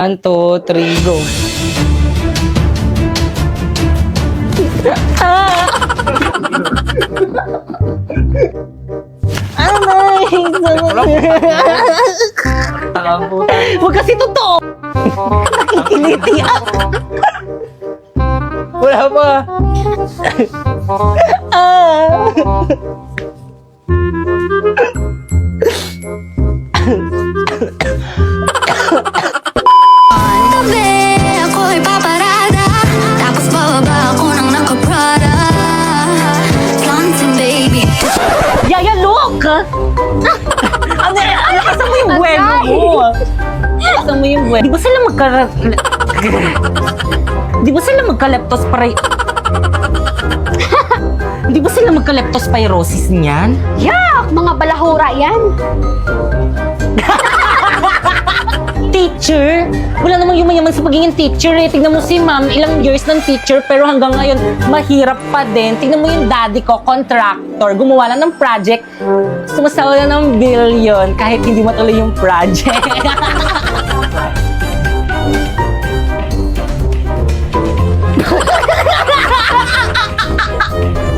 1, 2, 3, go. Huwag kasi totoo. Nakikiliti ako. Wala pa. Gabi, ako'y paparada. Tapos bababa ako ng nakaprada. Flaunting, baby. Yaya, look! Nakasama mo yung buwelo mo. Nakasama mo yung buwelo. Di ba sila magka-leptospirosis? Di ba sila magka-leptospirosis niyan? Yak! Mga balahura yan. Teacher? Wala namang yumayaman sa pagiging teacher eh. Tignan mo si ma'am, ilang years ng teacher pero hanggang ngayon mahirap pa din. Tignan mo yung daddy ko, contractor, gumawa lang ng project, sumasawa na ng billion kahit hindi matuloy yung project.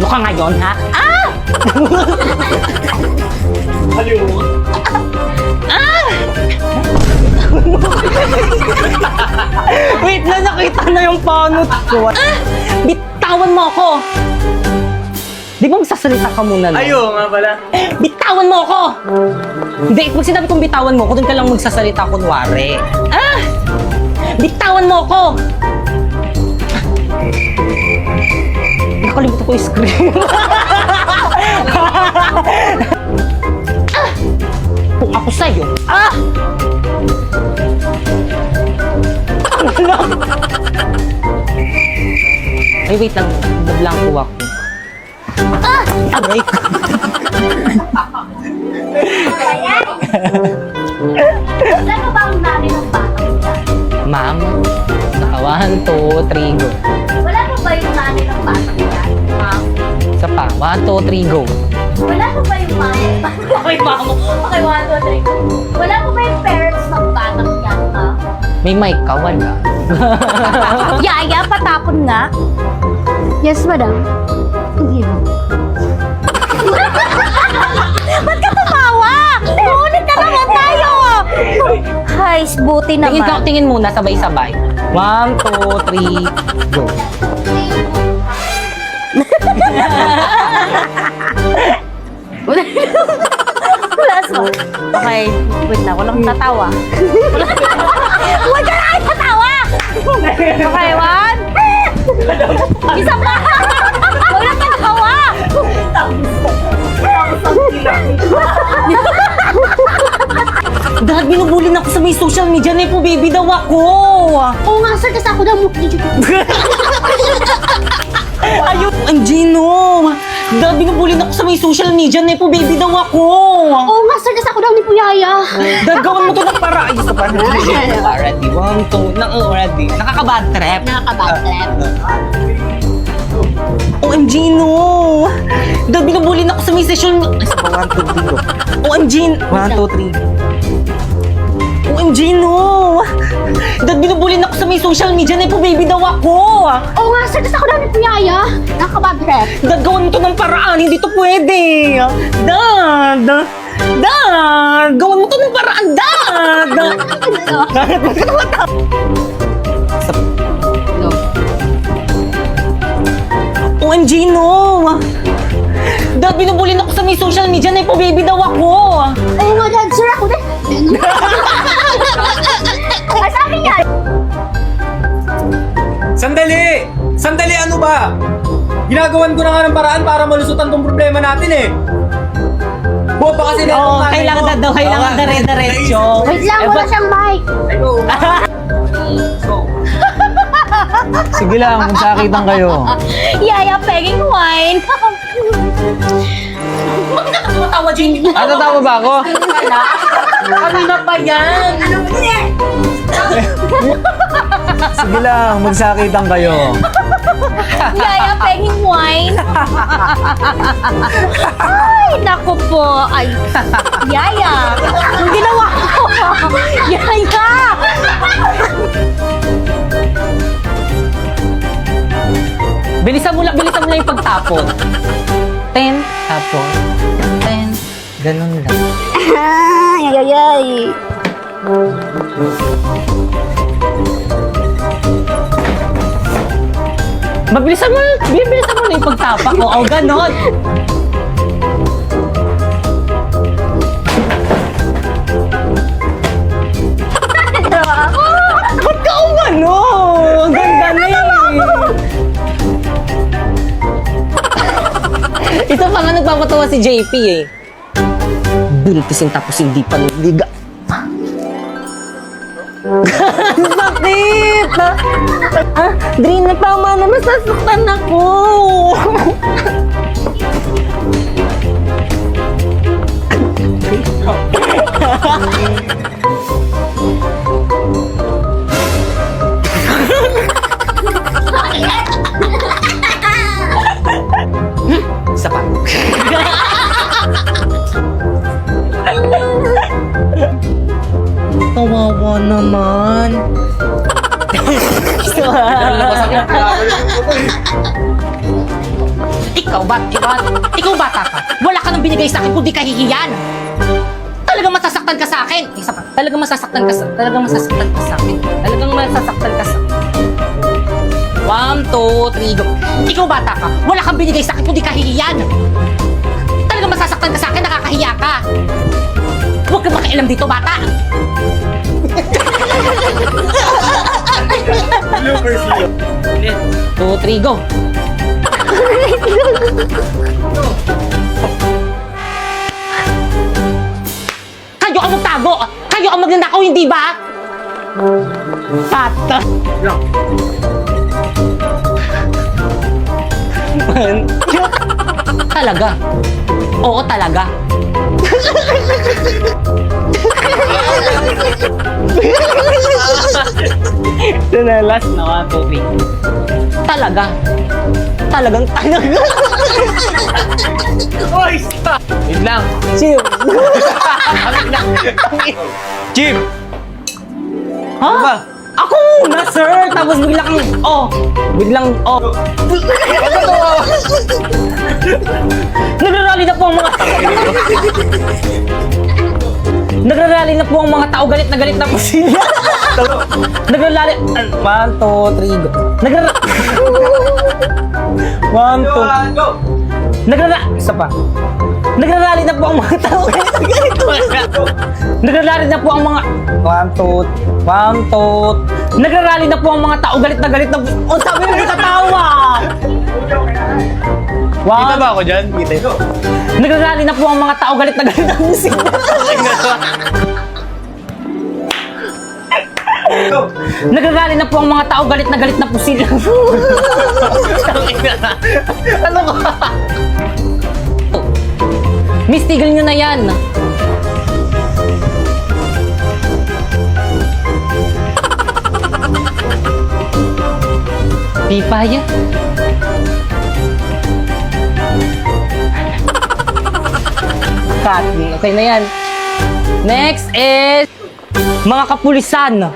Mukha ngayon, ha? Ah! Wait na, nakita na yung panot ko. Bitawan mo ako! Di ba magsasalita ka muna? No? Ayo nga pala. Bitawan mo ako! Hindi, pag sinabi kong bitawan mo ako, doon ka lang magsasalita kunwari. Bitawan mo ako! Nakalimutan ko yung screen. Kung ako sa'yo, Ay, wait lang. Nablangko ako. Aray ko. Wala mo ba ang nani ng bata? Ma'am, 1, 2, 3, go. Wala mo ba yung nani ng bata? Isa pa. 1, 2, 3, go. Wala mo ba yung mami? Okay, ma'am. Okay, 1, 2, 3. Wala mo ba yung parents ng batang yan, ha? May mic ka, wala. Yaya, patapon nga. Yes, madam. Hindi mo. Ba't ka tumawa? Ulit na naman tayo! Hay, buti Tingin ka, naman. tingin muna, sabay-sabay. 1, 2, 3, go. Plus mo. Okay, wait na, walang tatawa. Huwag ka na kayo tatawa! Okay, 1. Isa pa! Huwag na tatawa! Dad, binubuli na ako sa may social media na po, baby daw ako. Oo nga, sir, kasi ako daw mukli dito. Ayun, Angino. Dad, binubuli na ako sa may social media na po, baby daw ako. Oo nga, sir, kasi ako daw ni Puyaya. Dad, gawan mo to ng para. Ay, isa pa. Already, 1, 2, already. Nakaka-bad trip. Nakakabad trip. OMG, no! Dad, binubuli na ako sa may social media. Isa pa, 1, 2, 3, go. OMG, 1, 2, 3. OMG, no! Dad, binubuli na ako sa may social media na po, baby daw ako. Oo nga, sir, kasi ako daw ni Puyaya. Nakakabad trip. Dad, gawan mo to ng paraan. Hindi to pwede. Dad! Dad! Gawan mo to ng paraan, Dad! Bakit mo ka tumatawa? OMG, no! Dad, binubuli na ako sa may social media na po, baby daw ako. Oo nga, dad, sir, ako din. Ay, sa akin yan. Sandali! Sandali, ano ba? Ginagawan ko na nga ng paraan para malusutan tong problema natin eh. Boba kasi na Oo, kailangan Dad daw, kailangan dire-diretso. Wait lang, wala siyang mic. Ayo. So, Sige lang, magsakitan kayo. Yaya, pegging wine. Bakit ka tumatawa, Jane? Tatawa ba ako? Kanina pa yan. Sige lang, magsakitan kayo. Yaya, pegging wine. Ay, Ay, naku po. Ay, Yaya. Yung ginawa ko. Yaya. Bilisan mo lang yung pagtapon. 10, tapos 10, ganun lang. Ay, ay, ay. Bilisan mo lang yung pagtapak ko. O, ganun. Ba't ka umano? Ang ganda na Ito pa nga nagpapatawa si JP eh. Buntisin tapos hindi pa naliga. Bakit? Drin, tama na, masasaktan ako. Isa pa. Kawawa naman. Ikaw bata ka. Wala ka nang binigay sa akin kundi kahihiyan. Talagang masasaktan ka sa akin. Isa pa. Talagang masasaktan ka sa akin. Talagang masasaktan ka sa 1, 2, 3, go. Ikaw bata ka. Wala kang binigay sa akin kundi kahihiyan. Talagang masasaktan ka sa akin. Nakakahiya ka. Huwag ka makialam dito, bata. Bloopers yun. 2, 3, go. Kayo ang magtago. Kayo ang magnanakaw, hindi ba? Tata. Talaga. Oo, talaga. Ito na, last na 1, 2, 3. Talaga. Talagang talaga. Oy, stop! Wait lang. Chill. Chip! Ha? Ano ba? Ako muna, sir. Tapos biglang, Nagrarally na po ang mga Nagrarally na po ang mga tao. Galit na po sila. Nagrarally. 1, 2, 3, go. One, two. Isa pa. Nagrarally na po ang mga tao. Nagrarally na po ang mga... 1, 2. Nagrarally na po ang mga tao. Galit na po. O, sabi mo katawa. Kita ba ako dyan? Kita ito. Nagrarally na po ang mga tao. Galit na po sila. Nagrarally na po ang mga tao. Galit na po sila. Ano ka? Miss, tigil nyo na yan. Pipa yan. Cut. Okay na yan. Next is mga kapulisan.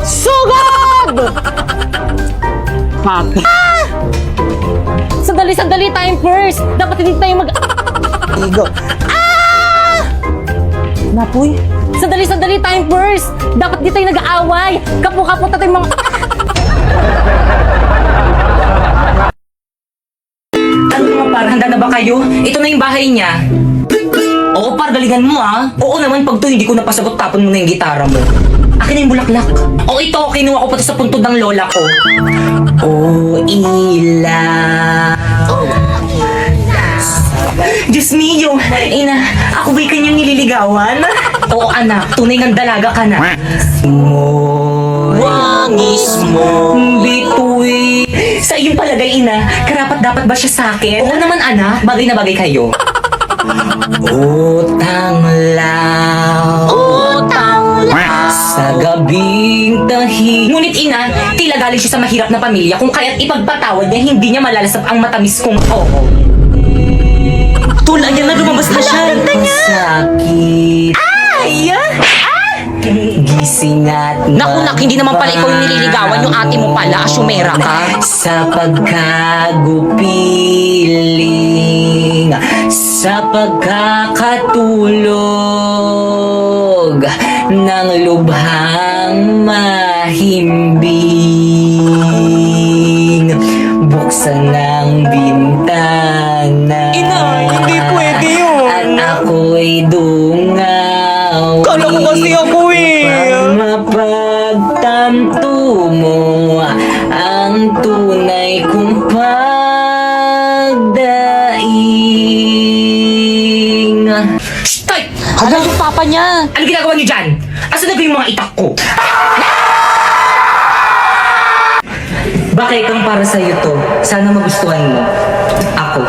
Sugod! Cut. Sandali, time first. Dapat hindi tayo Igo. Napoy. Sandali, time first. Dapat di tayo nag-aaway. Kapo-kapo tayo mga... Ano mga par, handa na ba kayo? Ito na yung bahay niya. Oo par, galingan mo ah. Oo naman, pag to hindi ko napasagot, tapon mo na yung gitara mo. Akin na yung bulaklak. O ito, kinuha ko pa to sa puntod ng lola ko. Oh, ilaw. Diyos mio, ina, ako ba'y kanyang nililigawan? Oo anak, tunay ng dalaga ka na. Wangis mo. Bitoy. Sa iyong palagay, ina, karapat dapat ba siya sa akin? Oo naman anak, bagay na bagay kayo. Utang lao. Sa gabing tahi. Ngunit ina, tila galing galing siya sa mahirap na pamilya kung kaya't ipagpatawad niya, hindi niya malalasap ang matamis kong oo. Tulad yan na lumabas na siya. Sakit. Ay! Gising at naku, hindi naman pala ikaw yung nililigawan, yung ate mo pala, asyumera ka. Sa pagkagupiling, sa pagkakatulog ng lubhang mahimbing, buksan ng bintana. Inay, hindi pwede yun. At ako'y dungaw. Kala ko kasi ako Mapagtanto mo ang tunay kong pagdaing. Stoy! Hala yung papa niya! Ano ginagawa niyo dyan? Asan na ba yung mga itak ko? Bakit kang para sa'yo to? Sana magustuhan mo. Ako.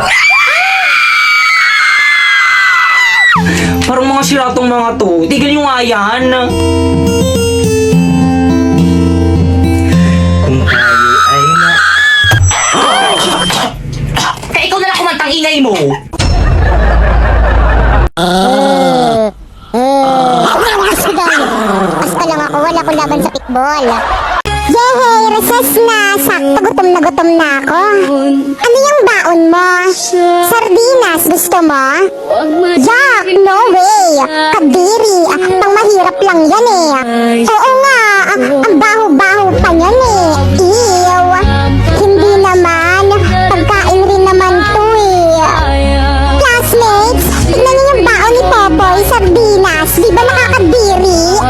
Parang mga siratong mga to. Tigil yung nga yan. Kung tayo ay na... Kaya ikaw na lang kumantang ingay mo. Basta lang ako, wala ko laban sa pitball. Yehey, recess na. Sakto, gutom na ako. Ano yung baon mo? Sardinas, gusto mo? Yak, no way. Kadiri, pang mahirap lang yan eh. Oo nga, ang baho-baho pa yan eh. Ew. Hindi naman, pagkain rin naman to eh. Classmates, tignan niyo yung baon ni Popoy, sardinas. Di ba nakakadiri?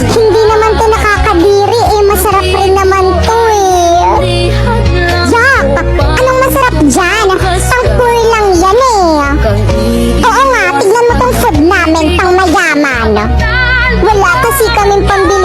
Hindi naman to nakakadiri eh. Masarap rin naman to eh. Yak! Anong masarap dyan? Pang poor lang yan eh. Oo nga, tignan mo tong food namin, pang mayaman. Wala kasi kaming pambili